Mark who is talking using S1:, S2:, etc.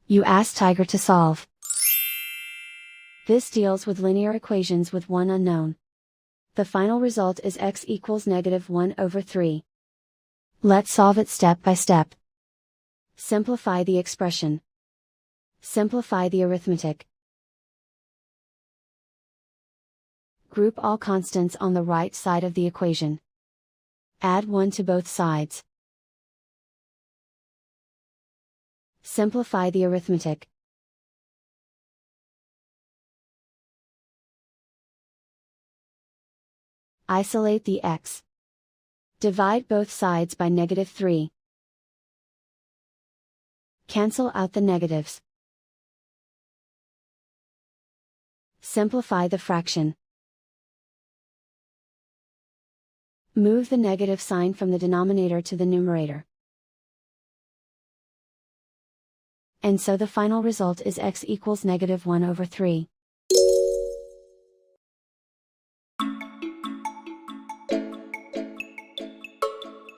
S1: You ask Tiger to solve. This deals with linear equations with one unknown. The final result is x equals -1/3. Let's solve it step by step. Simplify the expression. Simplify the arithmetic. Group all constants on the right side of the equation. Add 1 to both sides. Simplify the arithmetic. Isolate the x. Divide both sides by -3. Cancel out the negatives. Simplify the fraction. Move the negative sign from the denominator to the numerator. And so the final result is x equals -1/3.